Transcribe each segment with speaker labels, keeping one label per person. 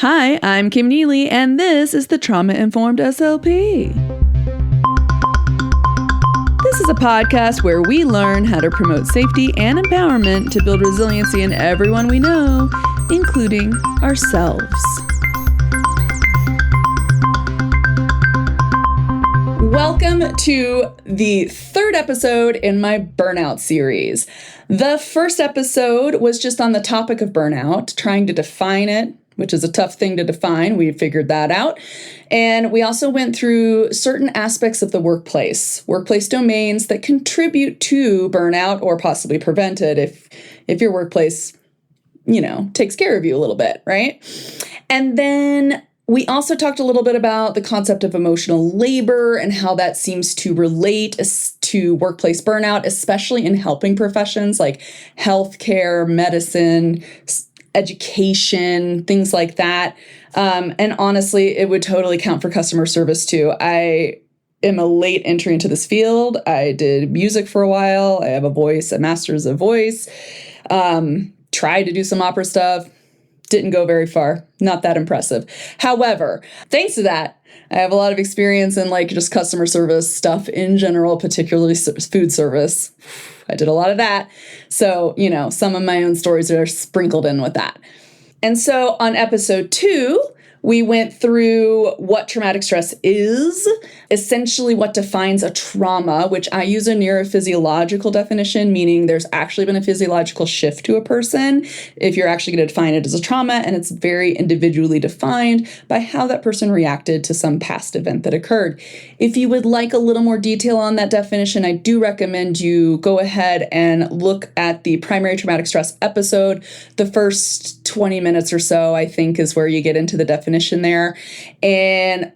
Speaker 1: Hi, I'm Kim Neely, and this is the Trauma Informed SLP. This is a podcast where we learn how to promote safety and empowerment to build resiliency in everyone we know, including ourselves. Welcome to the third episode in my Burnout series. The first episode was just on the topic of burnout, trying to define it, which is a tough thing to define. We figured that out. And we also went through certain aspects of the workplace domains that contribute to burnout or possibly prevent it if your workplace, takes care of you a little bit, right? And then we also talked a little bit about the concept of emotional labor and how that seems to relate to workplace burnout, especially in helping professions like healthcare, medicine, education, things like that. And honestly, it would totally count for customer service too. I am a late entry into this field. I did music for a while. I have a master's of voice. Tried to do some opera stuff. Didn't go very far. Not that impressive. However, thanks to that, I have a lot of experience in just customer service stuff in general, particularly food service. I did a lot of that. So, some of my own stories are sprinkled in with that. And so on episode 2, we went through what traumatic stress is, essentially what defines a trauma, which I use a neurophysiological definition, meaning there's actually been a physiological shift to a person if you're actually going to define it as a trauma, and it's very individually defined by how that person reacted to some past event that occurred. If you would like a little more detail on that definition, I do recommend you go ahead and look at the primary traumatic stress episode. The first 20 minutes or so, I think, is where you get into the definition there. And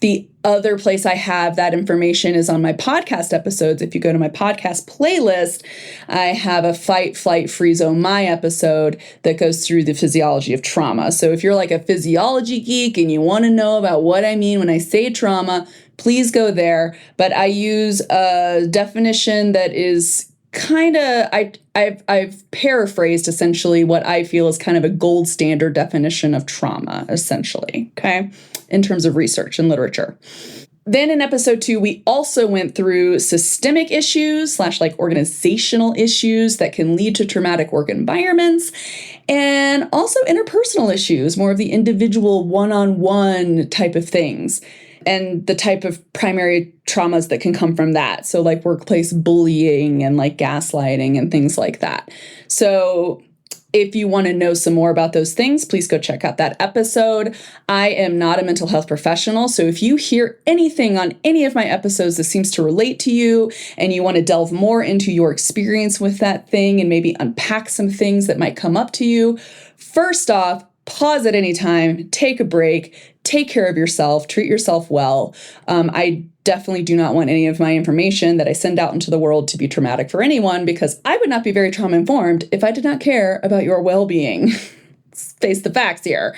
Speaker 1: the other place I have that information is on my podcast episodes. If you go to my podcast playlist, I have a Fight, Flight, Freeze, Oh My episode that goes through the physiology of trauma. So if you're like a physiology geek and you want to know about what I mean when I say trauma, please go there. But I use a definition that is kind of, I've paraphrased essentially what I feel is kind of a gold standard definition of trauma, essentially, okay, in terms of research and literature. Then in episode 2, we also went through systemic issues / organizational issues that can lead to traumatic work environments, and also interpersonal issues, more of the individual one-on-one type of things, and the type of primary traumas that can come from that. So workplace bullying and gaslighting and things like that. So if you want to know some more about those things, please go check out that episode. I am not a mental health professional, so if you hear anything on any of my episodes that seems to relate to you and you want to delve more into your experience with that thing and maybe unpack some things that might come up to you, first off, pause at any time, take a break, take care of yourself, treat yourself well. I definitely do not want any of my information that I send out into the world to be traumatic for anyone, because I would not be very trauma informed if I did not care about your well-being. Let's face the facts here.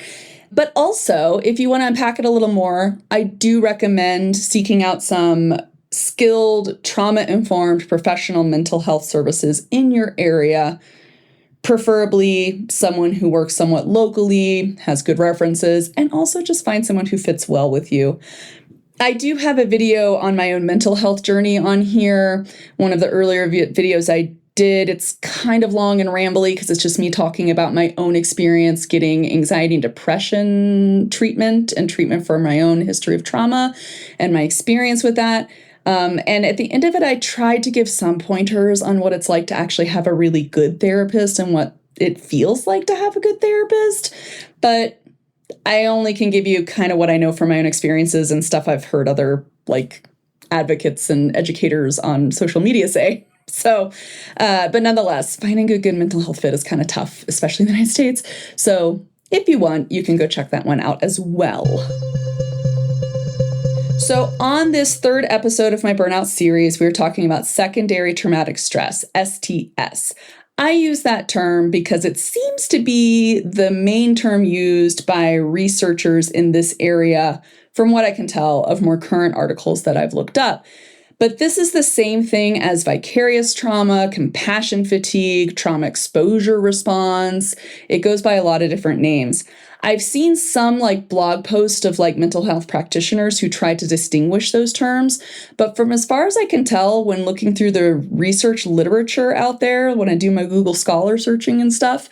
Speaker 1: But also, if you want to unpack it a little more, I do recommend seeking out some skilled, trauma-informed professional mental health services in your area. Preferably someone who works somewhat locally, has good references, and also just find someone who fits well with you. I do have a video on my own mental health journey on here. One of the earlier videos I did, it's kind of long and rambly because it's just me talking about my own experience getting anxiety and depression treatment and treatment for my own history of trauma and my experience with that. And at the end of it, I tried to give some pointers on what it's like to actually have a really good therapist and what it feels like to have a good therapist. But I only can give you kind of what I know from my own experiences and stuff I've heard other advocates and educators on social media say. So, but nonetheless, finding a good mental health fit is kind of tough, especially in the United States. So if you want, you can go check that one out as well. So on this third episode of my Burnout series, we were talking about secondary traumatic stress, STS. I use that term because it seems to be the main term used by researchers in this area, from what I can tell of more current articles that I've looked up. But this is the same thing as vicarious trauma, compassion fatigue, trauma exposure response. It goes by a lot of different names. I've seen some like blog posts of like mental health practitioners who try to distinguish those terms. But from as far as I can tell, when looking through the research literature out there, when I do my Google Scholar searching and stuff,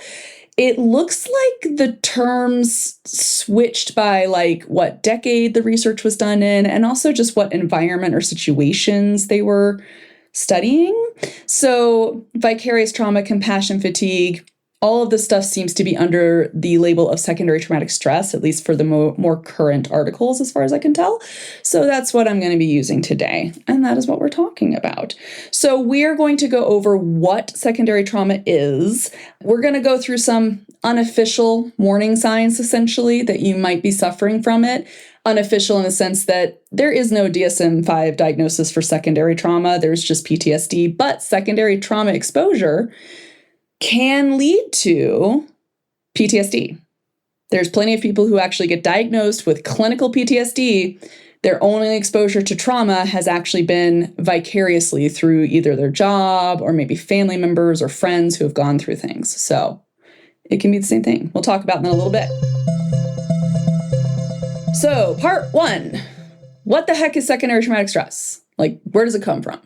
Speaker 1: it looks like the terms switched by like what decade the research was done in, and also just what environment or situations they were studying. So vicarious trauma, compassion fatigue, all of this stuff seems to be under the label of secondary traumatic stress, at least for the more current articles, as far as I can tell. So that's what I'm going to be using today. And that is what we're talking about. So we're going to go over what secondary trauma is. We're going to go through some unofficial warning signs, essentially, that you might be suffering from it. Unofficial in the sense that there is no DSM-5 diagnosis for secondary trauma. There's just PTSD, but secondary trauma exposure can lead to PTSD. There's plenty of people who actually get diagnosed with clinical PTSD. Their only exposure to trauma has actually been vicariously through either their job or maybe family members or friends who have gone through things. So it can be the same thing. We'll talk about that in a little bit. So part 1, what the heck is secondary traumatic stress? Like, where does it come from?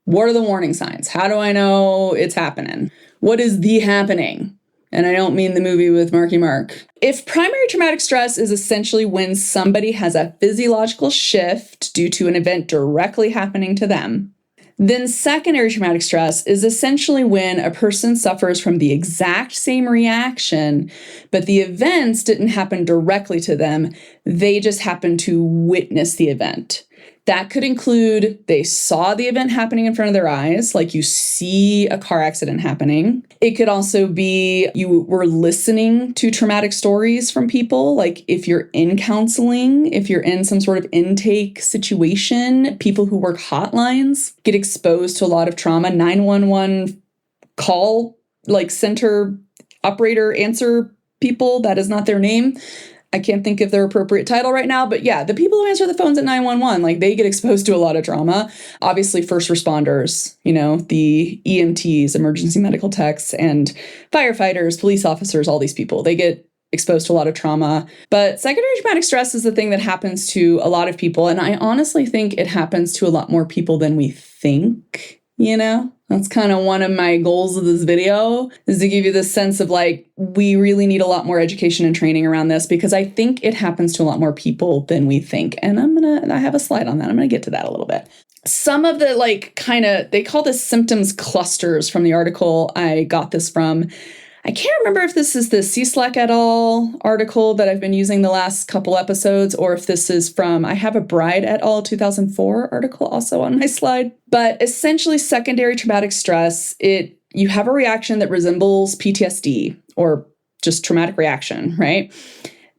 Speaker 1: What are the warning signs? How do I know it's happening? What is the happening? And I don't mean the movie with Marky Mark. If primary traumatic stress is essentially when somebody has a physiological shift due to an event directly happening to them, then secondary traumatic stress is essentially when a person suffers from the exact same reaction, but the events didn't happen directly to them. They just happened to witness the event. That could include they saw the event happening in front of their eyes, like you see a car accident happening. It could also be you were listening to traumatic stories from people, like if you're in counseling, if you're in some sort of intake situation, people who work hotlines get exposed to a lot of trauma. 911 call, like center operator answer people, that is not their name. I can't think of their appropriate title right now, but yeah, the people who answer the phones at 911, like they get exposed to a lot of trauma. Obviously, first responders, the EMTs, emergency medical techs, and firefighters, police officers, all these people, they get exposed to a lot of trauma. But secondary traumatic stress is the thing that happens to a lot of people. And I honestly think it happens to a lot more people than we think, That's kind of one of my goals of this video, is to give you this sense of like, we really need a lot more education and training around this, because I think it happens to a lot more people than we think. And I have a slide on that. I'm going to get to that a little bit. Some of the they call this symptoms clusters from the article I got this from. I can't remember if this is the Cieslak et al. Article that I've been using the last couple episodes, or if this is from, I have a Bride et al. 2004 article also on my slide. But essentially, secondary traumatic stress, you have a reaction that resembles PTSD or just traumatic reaction, right?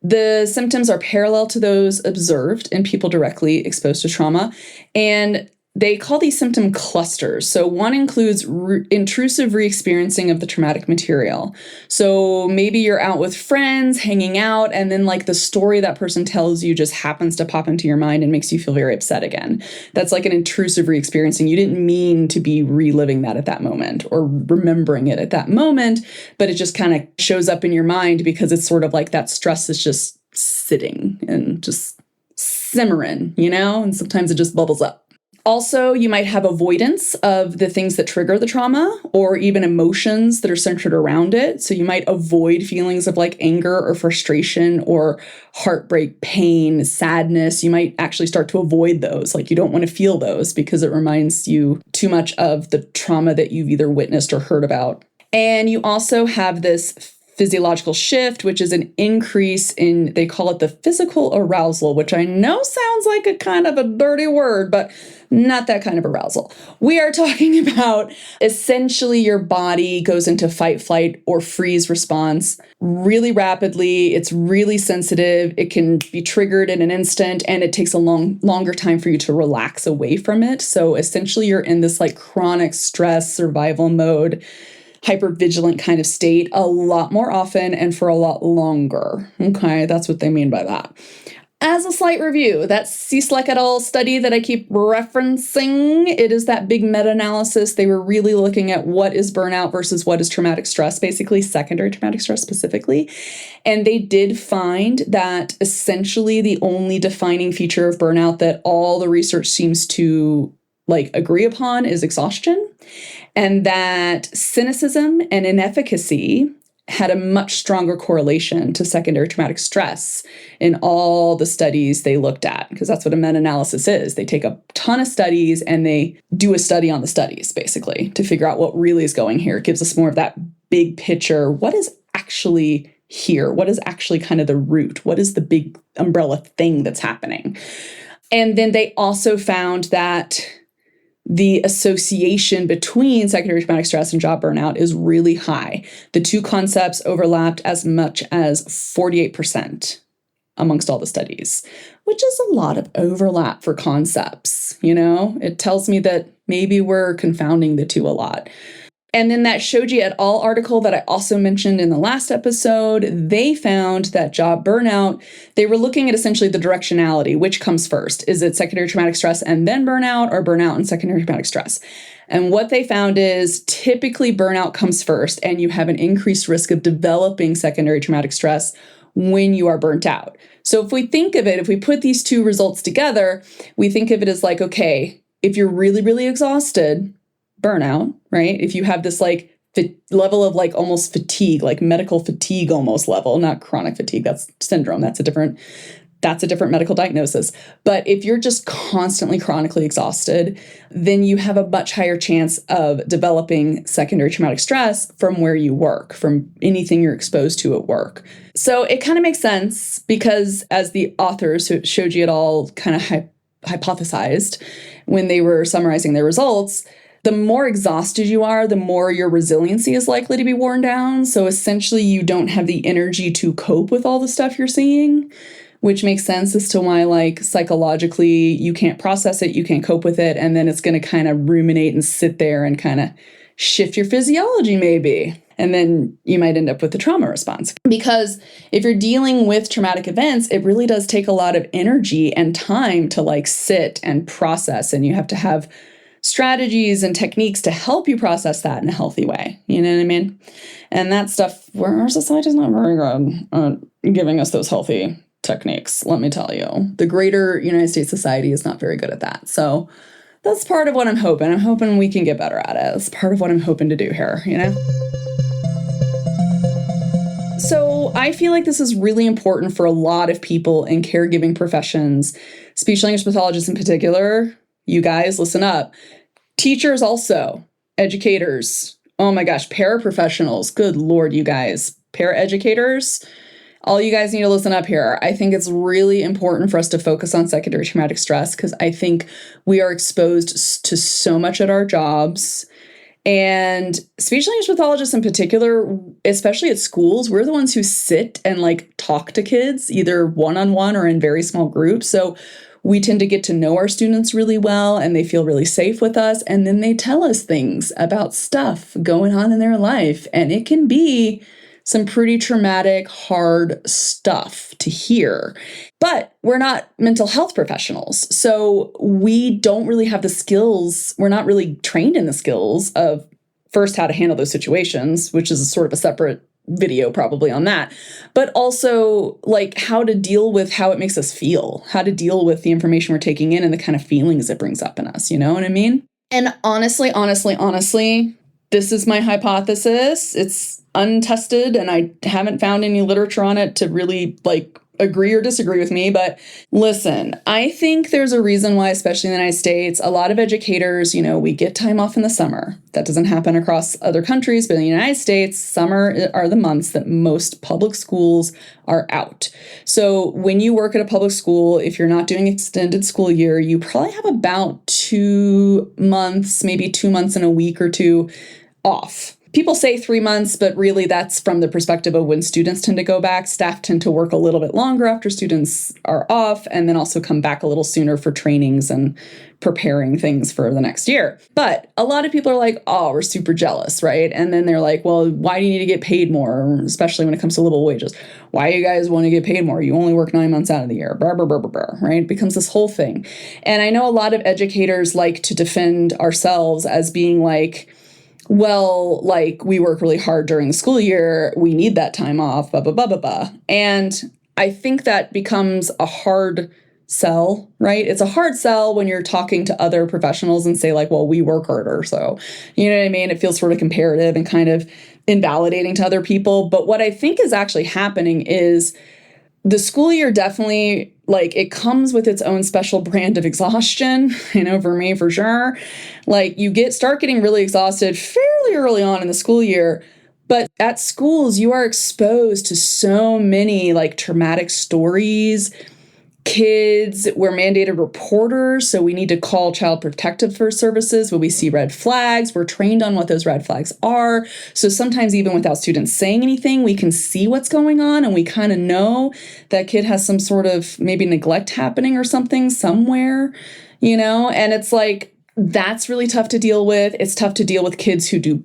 Speaker 1: The symptoms are parallel to those observed in people directly exposed to trauma, and they call these symptom clusters. So one includes intrusive re-experiencing of the traumatic material. So maybe you're out with friends, hanging out, and then like the story that person tells you just happens to pop into your mind and makes you feel very upset again. That's like an intrusive re-experiencing. You didn't mean to be reliving that at that moment or remembering it at that moment, but it just kind of shows up in your mind because it's sort of like that stress is just sitting and just simmering, and sometimes it just bubbles up. Also, you might have avoidance of the things that trigger the trauma, or even emotions that are centered around it. So you might avoid feelings of like anger or frustration or heartbreak, pain, sadness. You might actually start to avoid those. Like you don't want to feel those because it reminds you too much of the trauma that you've either witnessed or heard about. And you also have this physiological shift, which is an increase in, they call it the physical arousal, which I know sounds like a kind of a dirty word, but not that kind of arousal. We are talking about essentially your body goes into fight, flight, or freeze response really rapidly. It's really sensitive. It can be triggered in an instant, and it takes a longer time for you to relax away from it. So essentially you're in this like chronic stress survival mode, hypervigilant kind of state a lot more often and for a lot longer. Okay, that's what they mean by that. As a slight review, that Cieslak et al. Study that I keep referencing, it is that big meta-analysis. They were really looking at what is burnout versus what is traumatic stress, basically secondary traumatic stress specifically. And they did find that essentially the only defining feature of burnout that all the research seems to agree upon is exhaustion, and that cynicism and inefficacy had a much stronger correlation to secondary traumatic stress in all the studies they looked at, because that's what a meta-analysis is. They take a ton of studies and they do a study on the studies, basically, to figure out what really is going here. It gives us more of that big picture. What is actually here? What is actually kind of the root? What is the big umbrella thing that's happening? And then they also found that the association between secondary traumatic stress and job burnout is really high. The two concepts overlapped as much as 48% amongst all the studies, which is a lot of overlap for concepts. It tells me that maybe we're confounding the two a lot. And then that Shoji et al. Article that I also mentioned in the last episode, they found that job burnout, they were looking at essentially the directionality, which comes first. Is it secondary traumatic stress and then burnout, or burnout and secondary traumatic stress? And what they found is typically burnout comes first, and you have an increased risk of developing secondary traumatic stress when you are burnt out. So if we think of it, if we put these two results together, we think of it as okay, if you're really, really exhausted, burnout, right? If you have this level of almost fatigue, medical fatigue almost level, not chronic fatigue, that's syndrome. That's a different medical diagnosis. But if you're just constantly chronically exhausted, then you have a much higher chance of developing secondary traumatic stress from where you work, from anything you're exposed to at work. So it kind of makes sense because as the authors, Shoji et al. Kind of hypothesized when they were summarizing their results, the more exhausted you are, the more your resiliency is likely to be worn down. So essentially, you don't have the energy to cope with all the stuff you're seeing, which makes sense as to why, psychologically, you can't process it, you can't cope with it, and then it's going to kind of ruminate and sit there and kind of shift your physiology, maybe. And then you might end up with the trauma response. Because if you're dealing with traumatic events, it really does take a lot of energy and time to sit and process, and you have to have strategies and techniques to help you process that in a healthy way. You know what I mean? And that stuff, where our society is not very good at giving us those healthy techniques, let me tell you. The greater United States society is not very good at that. So that's part of what I'm hoping. I'm hoping we can get better at it. It's part of what I'm hoping to do here, So I feel like this is really important for a lot of people in caregiving professions, speech language pathologists in particular. You guys, listen up. Teachers also, educators, oh my gosh, paraprofessionals, good Lord, you guys, paraeducators, all you guys need to listen up here. I think it's really important for us to focus on secondary traumatic stress because I think we are exposed to so much at our jobs. And speech language pathologists in particular, especially at schools, we're the ones who sit and talk to kids, either one-on-one or in very small groups. So we tend to get to know our students really well and they feel really safe with us. And then they tell us things about stuff going on in their life. And it can be some pretty traumatic, hard stuff to hear. But we're not mental health professionals. So we don't really have the skills. We're not really trained in the skills of first how to handle those situations, which is sort of a separate video probably on that, but also how to deal with how it makes us feel, how to deal with the information we're taking in and the kind of feelings it brings up in us. You know what I mean? And honestly, this is my hypothesis. It's untested and I haven't found any literature on it to really agree or disagree with me. But listen, I think there's a reason why, especially in the United States, a lot of educators, we get time off in the summer. That doesn't happen across other countries, but in the United States, summer are the months that most public schools are out. So when you work at a public school, if you're not doing extended school year, you probably have about 2 months, maybe 2 months and a week or two off. People say 3 months, but really that's from the perspective of when students tend to go back. Staff tend to work a little bit longer after students are off, and then also come back a little sooner for trainings and preparing things for the next year. But a lot of people are like, oh, we're super jealous, right? And then they're like, well, why do you need to get paid more? Especially when it comes to livable wages. Why do you guys want to get paid more? You only work 9 months out of the year, blah, blah, blah, blah, blah, right? It becomes this whole thing. And I know a lot of educators like to defend ourselves as being like, well, like, we work really hard during the school year, we need that time off, blah, blah, blah, blah, blah. And I think that becomes a hard sell, right? It's a hard sell when you're talking to other professionals and say like, well, we work harder. So, you know what I mean? It feels sort of comparative and kind of invalidating to other people. But what I think is actually happening is the school year definitely, like, it comes with its own special brand of exhaustion, you know, for me, for sure. Like, you start getting really exhausted fairly early on in the school year. But at schools, you are exposed to so many like traumatic stories. Kids, we're mandated reporters, so we need to call Child Protective Services when we see red flags. We're trained on what those red flags are. So sometimes even without students saying anything, we can see what's going on and we kind of know that kid has some sort of maybe neglect happening or something somewhere, you know? And it's like, that's really tough to deal with. It's tough to deal with kids who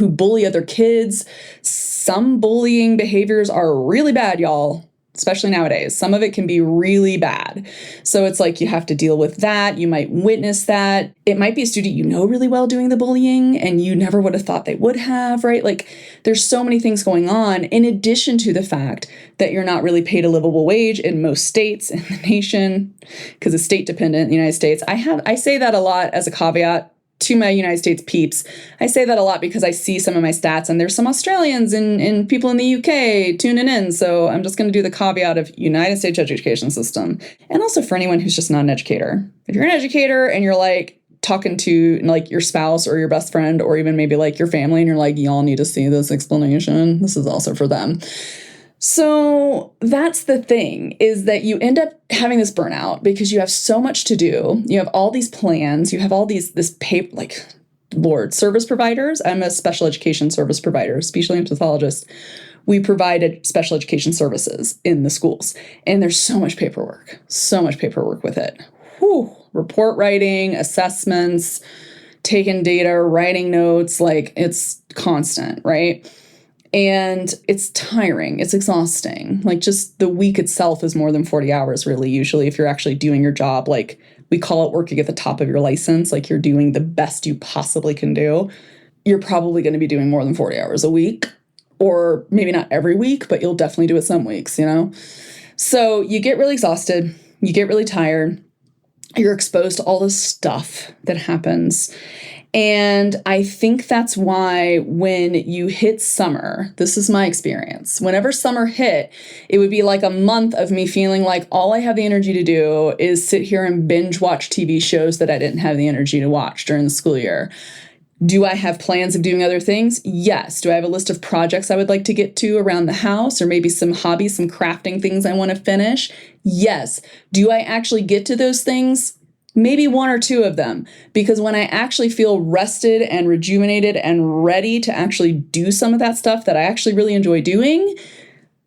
Speaker 1: bully other kids. Some bullying behaviors are really bad, y'all. Especially nowadays. Some of it can be really bad. So it's like you have to deal with that. You might witness that. It might be a student you know really well doing the bullying and you never would have thought they would have, right? Like, there's so many things going on in addition to the fact that you're not really paid a livable wage in most states in the nation because it's state dependent in the United States. I say that a lot as a caveat to my United States peeps. I say that a lot because I see some of my stats and there's some Australians and people in the UK tuning in. So I'm just going to do the caveat of United States education system. And also for anyone who's just not an educator. If you're an educator and you're like talking to like your spouse or your best friend or even maybe like your family and you're like, y'all need to see this explanation, this is also for them. So that's the thing, is that you end up having this burnout because you have so much to do. You have all these plans. You have all this paper, like, Lord, service providers. I'm a special education service provider, speech language pathologist. We provided special education services in the schools. And there's so much paperwork with it. Whew. Report writing, assessments, taking data, writing notes, like, it's constant, right? And it's tiring. It's exhausting. Like, just the week itself is more than 40 hours, really, usually, if you're actually doing your job. Like, we call it working at the top of your license. Like, you're doing the best you possibly can do. You're probably going to be doing more than 40 hours a week, or maybe not every week, but you'll definitely do it some weeks, you know? So you get really exhausted. You get really tired. You're exposed to all this stuff that happens. And I think that's why when you hit summer, this is my experience, whenever summer hit, it would be like a month of me feeling like all I have the energy to do is sit here and binge watch TV shows that I didn't have the energy to watch during the school year. Do I have plans of doing other things? Yes. Do I have a list of projects I would like to get to around the house, or maybe some hobbies, some crafting things I want to finish? Yes. Do I actually get to those things? Maybe one or two of them, because when I actually feel rested and rejuvenated and ready to actually do some of that stuff that I actually really enjoy doing,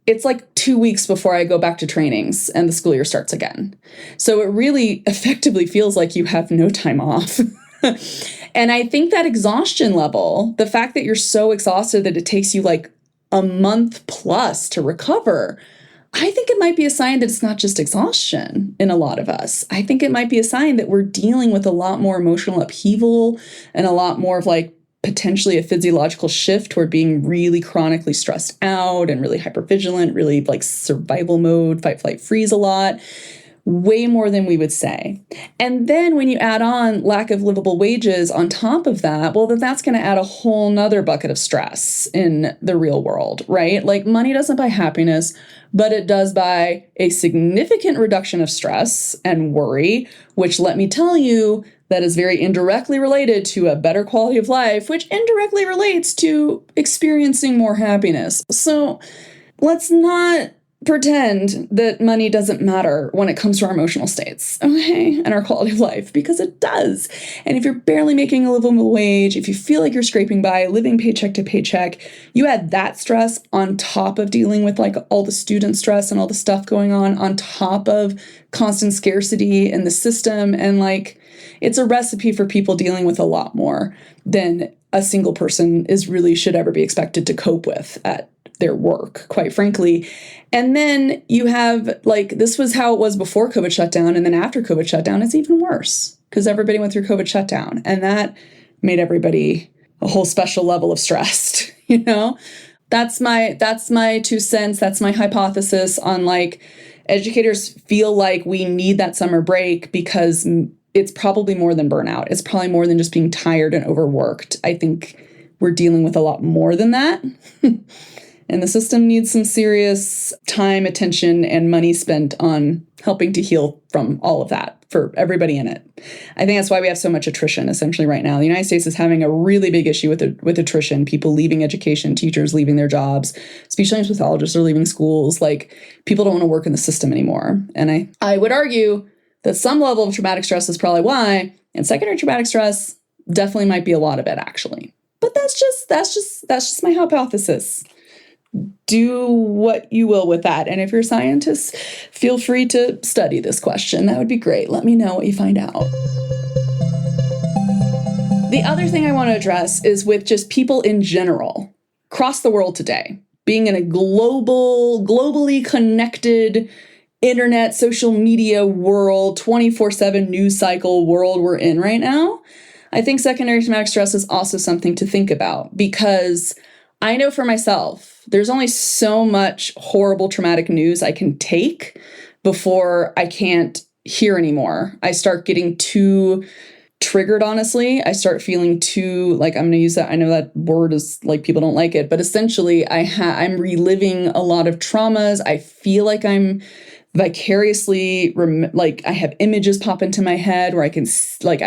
Speaker 1: it's like 2 weeks before I go back to trainings and the school year starts again. So it really effectively feels like you have no time off. And I think that exhaustion level, the fact that you're so exhausted that it takes you like a month plus to recover, I think it might be a sign that it's not just exhaustion in a lot of us. I think it might be a sign that we're dealing with a lot more emotional upheaval and a lot more of like potentially a physiological shift toward being really chronically stressed out and really hypervigilant, really like survival mode, fight, flight, freeze a lot. Way more than we would say. And then when you add on lack of livable wages on top of that, well, then that's going to add a whole nother bucket of stress in the real world, right? Like, money doesn't buy happiness, but it does buy a significant reduction of stress and worry, which, let me tell you, that is very indirectly related to a better quality of life, which indirectly relates to experiencing more happiness. So let's not pretend that money doesn't matter when it comes to our emotional states, okay, and our quality of life, because it does. And if you're barely making a livable wage, if you feel like you're scraping by, living paycheck to paycheck, you add that stress on top of dealing with like all the student stress and all the stuff going on top of constant scarcity in the system. And like, it's a recipe for people dealing with a lot more than a single person should ever be expected to cope with at their work, quite frankly. And then you have like, this was how it was before COVID shutdown. And then after COVID shutdown, it's even worse because everybody went through COVID shutdown. And that made everybody a whole special level of stressed, you know? That's my 2 cents. That's my hypothesis on like, educators feel like we need that summer break because it's probably more than burnout. It's probably more than just being tired and overworked. I think we're dealing with a lot more than that. And the system needs some serious time, attention, and money spent on helping to heal from all of that for everybody in it. I think that's why we have so much attrition essentially right now. The United States is having a really big issue with attrition, people leaving education, teachers leaving their jobs, speech language pathologists are leaving schools. Like, people don't want to work in the system anymore. And I would argue that some level of traumatic stress is probably why, and secondary traumatic stress definitely might be a lot of it actually. But that's just my hypothesis. Do what you will with that. And if you're a scientist, feel free to study this question. That would be great. Let me know what you find out. The other thing I want to address is with just people in general across the world today, being in a globally connected internet, social media world, 24/7 news cycle world we're in right now. I think secondary traumatic stress is also something to think about because I know for myself, there's only so much horrible traumatic news I can take before I can't hear anymore. I start getting too triggered, honestly. I start feeling too, like, I'm going to use that. I know that word is like, people don't like it, but essentially I'm reliving a lot of traumas. I feel like I'm vicariously, like I have images pop into my head where I can, like,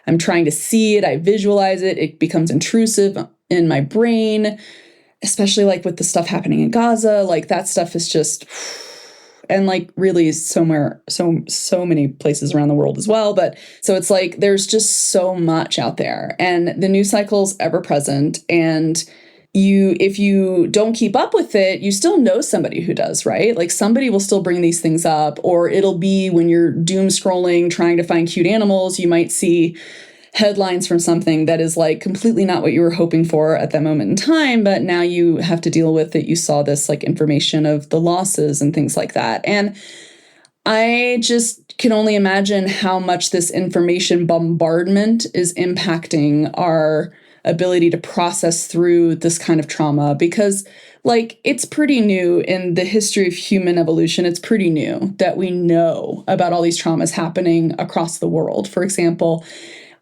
Speaker 1: I'm trying to see it. I visualize it. It becomes intrusive in my brain, especially like with the stuff happening in Gaza. Like, that stuff is just, and like really so many places around the world as well. But so it's like, there's just so much out there and the news cycle's ever present. And if you don't keep up with it, you still know somebody who does, right? Like, somebody will still bring these things up, or it'll be when you're doom scrolling, trying to find cute animals, you might see headlines from something that is like completely not what you were hoping for at that moment in time, but now you have to deal with it. You saw this like information of the losses and things like that. And I just can only imagine how much this information bombardment is impacting our ability to process through this kind of trauma, because like, it's pretty new in the history of human evolution. It's pretty new that we know about all these traumas happening across the world, for example,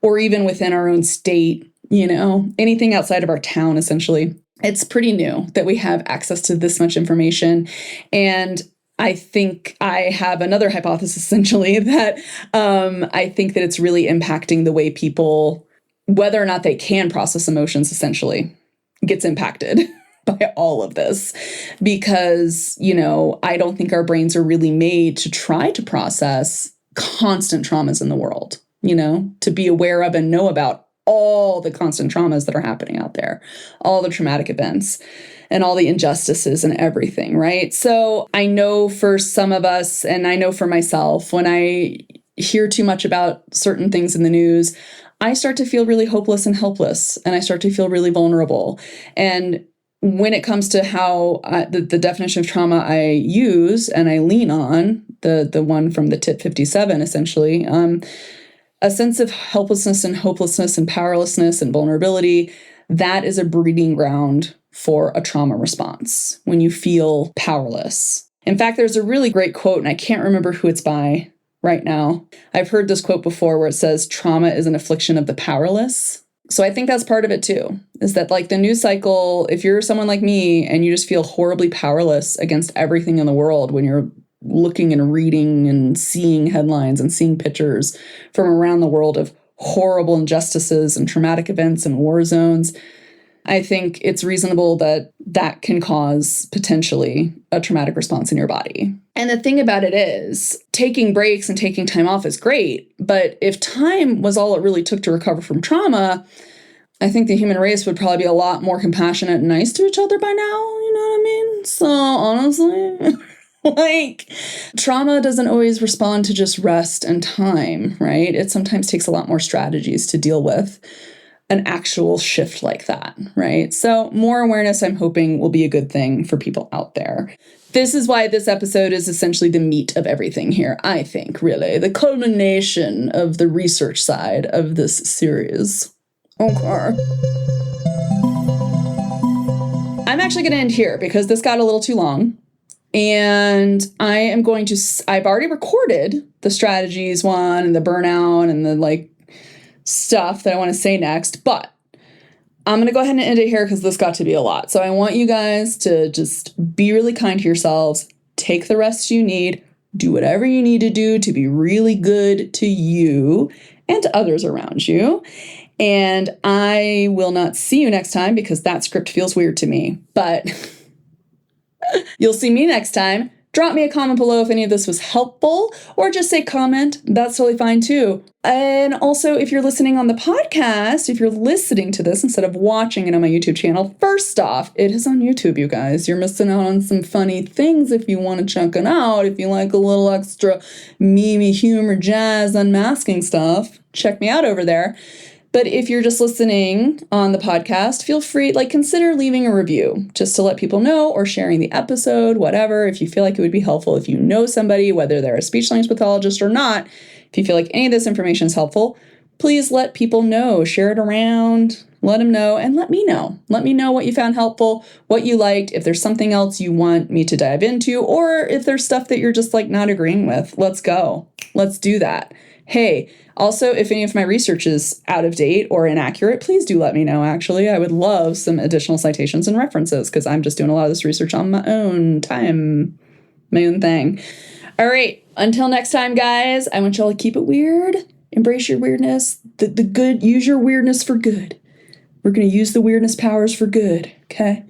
Speaker 1: or even within our own state, you know, anything outside of our town, essentially. It's pretty new that we have access to this much information. And I think I have another hypothesis, essentially, that I think that it's really impacting the way people, whether or not they can process emotions, essentially, gets impacted by all of this. Because, you know, I don't think our brains are really made to try to process constant traumas in the world. You know, to be aware of and know about all the constant traumas that are happening out there, all the traumatic events and all the injustices and everything, right? So I know for some of us, and I know for myself, when I hear too much about certain things in the news, I start to feel really hopeless and helpless, and I start to feel really vulnerable. And when it comes to how the definition of trauma I use and I lean on, the one from the TIP 57, essentially, a sense of helplessness and hopelessness and powerlessness and vulnerability, that is a breeding ground for a trauma response when you feel powerless. In fact, there's a really great quote, and I can't remember who it's by right now. I've heard this quote before where it says, trauma is an affliction of the powerless. So I think that's part of it too, is that like the news cycle, if you're someone like me and you just feel horribly powerless against everything in the world when you're looking and reading and seeing headlines and seeing pictures from around the world of horrible injustices and traumatic events and war zones, I think it's reasonable that that can cause potentially a traumatic response in your body. And the thing about it is, taking breaks and taking time off is great, but if time was all it really took to recover from trauma, I think the human race would probably be a lot more compassionate and nice to each other by now, you know what I mean? So honestly, like, trauma doesn't always respond to just rest and time, right? It sometimes takes a lot more strategies to deal with an actual shift like that, right? So more awareness, I'm hoping, will be a good thing for people out there. This is why this episode is essentially the meat of everything here, I think, really. The culmination of the research side of this series. Okay. I'm actually going to end here because this got a little too long. And I am going to, I've already recorded the strategies one and the burnout and the like stuff that I want to say next, but I'm going to go ahead and end it here because this got to be a lot. So I want you guys to just be really kind to yourselves, take the rest you need, do whatever you need to do to be really good to you and to others around you. And I will not see you next time because that script feels weird to me, but you'll see me next time. Drop me a comment below if any of this was helpful, or just say comment. That's totally fine too. And also, if you're listening on the podcast, if you're listening to this instead of watching it on my YouTube channel, first off, it is on YouTube, you guys. You're missing out on some funny things if you want to check it out. If you like a little extra meme, humor, jazz, unmasking stuff, check me out over there. But if you're just listening on the podcast, feel free, consider leaving a review just to let people know, or sharing the episode, whatever, if you feel like it would be helpful. If you know somebody, whether they're a speech language pathologist or not, if you feel like any of this information is helpful, please let people know, share it around, let them know, and let me know. Let me know what you found helpful, what you liked, if there's something else you want me to dive into, or if there's stuff that you're just not agreeing with. Let's go. Let's do that. Hey, also, if any of my research is out of date or inaccurate, please do let me know, actually. I would love some additional citations and references because I'm just doing a lot of this research on my own time, my own thing. All right, until next time, guys, I want y'all to keep it weird, embrace your weirdness, the good, use your weirdness for good. We're going to use the weirdness powers for good, okay?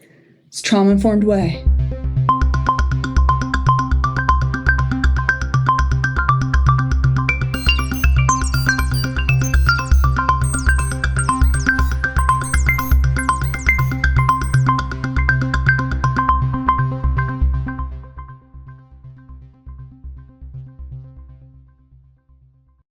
Speaker 1: It's a trauma-informed way.